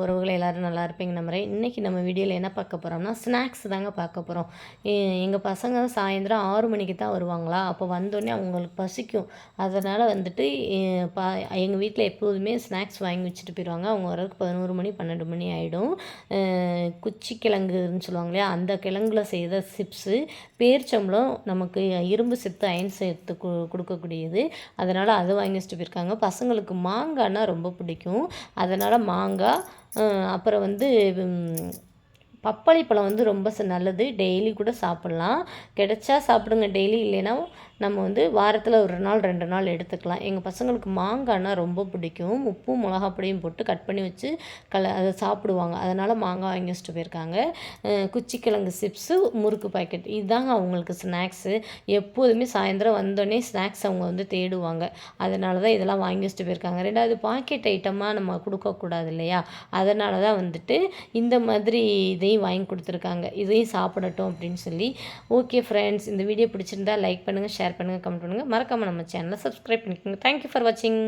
உறவுகள் எல்லோரும் நல்லா இருப்பீங்க நம்புறேன். இன்றைக்கி நம்ம வீடியோவில் என்ன பார்க்க போகிறோம்னா ஸ்நாக்ஸ் தாங்க பார்க்க போகிறோம். எங்கள் பசங்க சாயந்தரம் 6 மணிக்கு தான் வருவாங்களா, அப்போ வந்தோடனே அவங்களுக்கு பசிக்கும். அதனால் வந்துட்டு எங்கள் வீட்டில் எப்போதுமே ஸ்நாக்ஸ் வாங்கி வச்சுட்டு போயிடுவாங்க. அவங்க வரதுக்கு 11 மணி 12 மணி ஆகிடும். குச்சி கிழங்குன்னு சொல்லுவாங்க இல்லையா, அந்த கிழங்குல செய்த சிப்ஸு, பேரிச்சம்பழம் நமக்கு இரும்பு சத்து அயன் சத்து கொடுக்கக்கூடியது. அதனால் அதை வாங்கி வச்சுட்டு போயிருக்காங்க. பசங்களுக்கு மாங்காய்னா ரொம்ப பிடிக்கும். அதனால் மாங்காய், அப்புறம் வந்து பப்பாளி பழம் வந்து ரொம்ப நல்லது. டெய்லி கூட சாப்பிட்லாம். கிடைச்சா சாப்பிடுங்க, டெய்லி இல்லைன்னா நம்ம வந்து வாரத்தில் 1 நாள் 2 நாள் எடுத்துக்கலாம். எங்கள் பசங்களுக்கு மாங்காய்னா ரொம்ப பிடிக்கும். உப்பும் மிளகா பொடியும் போட்டு கட் பண்ணி வச்சு அதை சாப்பிடுவாங்க. அதனால் மாங்காய் வாங்கி வச்சுட்டு போயிருக்காங்க. குச்சிக்கிழங்கு சிப்ஸு, முறுக்கு பாக்கெட், இதுதாங்க அவங்களுக்கு ஸ்நாக்ஸு. எப்போதுமே சாயந்தரம் வந்தோடனே ஸ்நாக்ஸ் அவங்க வந்து தேடுவாங்க. அதனால தான் இதெல்லாம் வாங்கி வச்சுட்டு போயிருக்காங்க. 2வது பாக்கெட் ஐட்டமாக நம்ம கொடுக்கக்கூடாது இல்லையா, அதனால தான் வந்துட்டு இந்த மாதிரி இதையும் வாங்கி கொடுத்துருக்காங்க. இதையும் சாப்பிடட்டும் அப்படின்னு சொல்லி. ஓகே ஃப்ரெண்ட்ஸ், இந்த வீடியோ பிடிச்சிருந்தா லைக் பண்ணுங்கள், ஷேர் பண்ணுங்கள், கமெண்ட் பண்ணுங்கள். மறக்காமல் நம்ம சேனலை சப்ஸ்கிரைப் பண்ணிக்கோங்க. தேங்க்யூ ஃபார் வாட்சிங்.